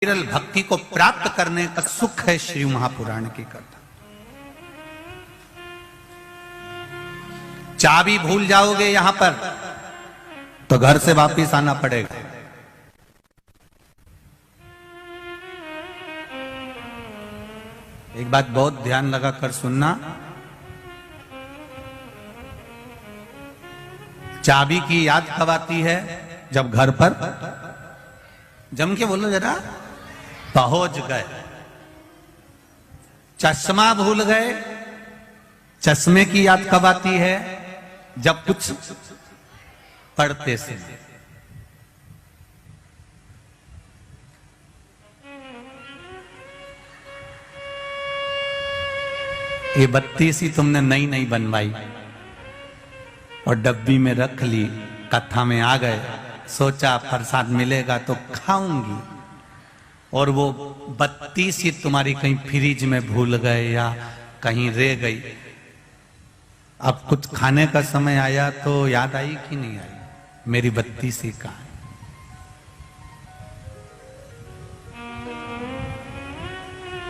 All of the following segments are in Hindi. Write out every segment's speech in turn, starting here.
विरल भक्ति को प्राप्त करने का सुख है श्री महापुराण की कथा। चाबी भूल जाओगे यहां पर तो घर से वापिस आना पड़ेगा। एक बात बहुत ध्यान लगाकर सुनना, चाबी की याद कब आती है? जब घर पर जम के बोलो जरा, पहुंच गए। चश्मा भूल गए, चश्मे की याद कब आती है? जब कुछ पढ़ते से। ये बत्ती सी तुमने नई नई बनवाई और डब्बी में रख ली, कथा में आ गए, सोचा प्रसाद मिलेगा तो खाऊंगी, और वो बत्ती सी तुम्हारी कहीं फ्रिज में भूल गए या कहीं रह गई। अब कुछ खाने का समय आया तो याद आई कि नहीं आई? मेरी बत्ती सी कहां है?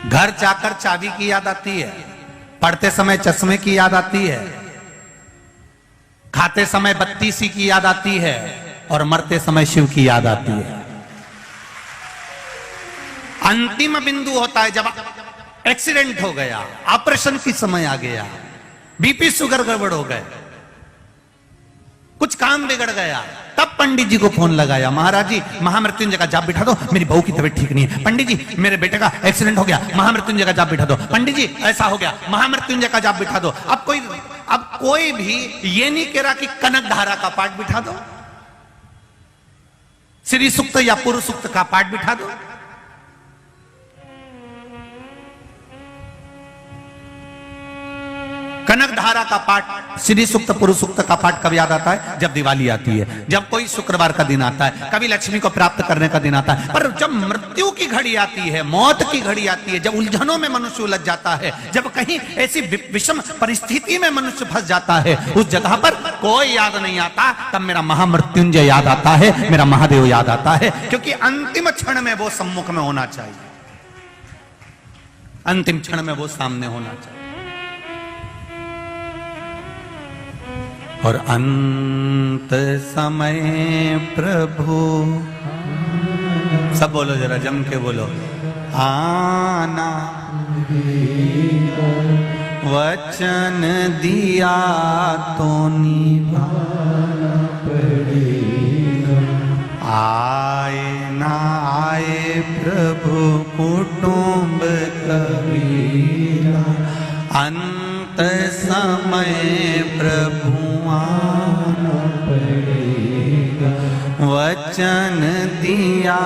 घर जाकर चाबी की याद आती है, पढ़ते समय चश्मे की याद आती है, खाते समय बत्ती सी की याद आती है, और मरते समय शिव की याद आती है। अंतिम बिंदु होता है जब एक्सीडेंट हो गया, ऑपरेशन की समय आ गया, बीपी शुगर गड़बड़ हो गए, कुछ काम बिगड़ गया, तब पंडित जी को फोन लगाया, महाराज जी महामृत्युंजय का जाप बिठा दो, मेरी बहू की तबीयत ठीक नहीं है। पंडित जी मेरे बेटे का एक्सीडेंट हो गया, महामृत्युंजय का जाप बिठा दो। पंडित जी ऐसा हो गया, महामृत्युंजय का जाप बिठा दो। अब कोई भी ये नहीं कह रहा कि कनक धारा का पाठ बिठा दो, श्री सूक्त या पुरुष सूक्त का पाठ बिठा दो। कनक धारा का पाठ, श्री सूक्त, पुरुष सूक्त का पाठ कब याद आता है? जब दिवाली आती है, जब कोई शुक्रवार का दिन आता है, कभी लक्ष्मी को प्राप्त करने का दिन आता है। पर जब मृत्यु की घड़ी आती है, मौत की घड़ी आती है, जब उलझनों में मनुष्य उलझ जाता है, जब कहीं ऐसी विषम परिस्थिति में मनुष्य फंस जाता है, उस जगह पर कोई याद नहीं आता, तब मेरा महामृत्युंजय याद आता है, मेरा महादेव याद आता है, क्योंकि अंतिम क्षण में वो सम्मुख में होना चाहिए, अंतिम क्षण में वो सामने होना चाहिए। और अंत समय प्रभु, सब बोलो जरा जम के बोलो, आना वचन दिया तो निभाना पड़ेगा। आए ना आए प्रभु कुटुंब कबीरा, अंत समय प्रभु आना पड़ेगा, वचन दिया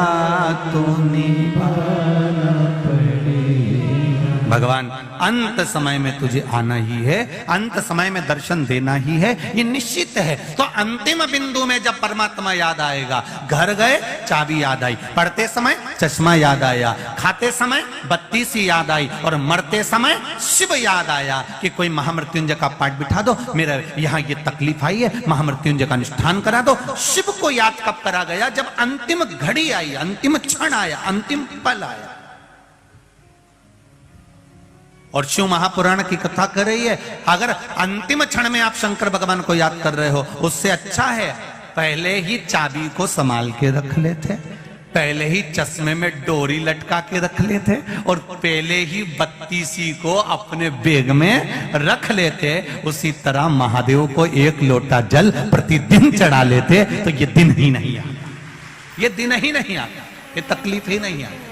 तो निभाना पड़ेगा। भगवान अंत समय में तुझे आना ही है, अंत समय में दर्शन देना ही है, ये निश्चित है। तो अंतिम बिंदु में जब परमात्मा याद आएगा, घर गए चाबी याद आई, पढ़ते समय चश्मा याद आया, खाते समय बत्ती सी याद आई, और मरते समय शिव याद आया कि कोई महामृत्युंजय का पाठ बिठा दो, मेरा यहां ये तकलीफ आई है, महामृत्युंजय का अनुष्ठान करा दो। शिव को याद कब करा गया? जब अंतिम घड़ी आई, अंतिम क्षण आया, अंतिम पल आया। और शिव महापुराण की कथा कर रही है, अगर अंतिम क्षण में आप शंकर भगवान को याद कर रहे हो, उससे अच्छा है पहले ही चाबी को संभाल के रख लेते, पहले ही चश्मे में डोरी लटका के रख लेते, और पहले ही बत्ती सी को अपने बैग में रख लेते। उसी तरह महादेव को एक लोटा जल प्रतिदिन चढ़ा लेते, तो ये दिन ही नहीं आता, ये दिन ही नहीं आता, ये तकलीफ ही नहीं आती।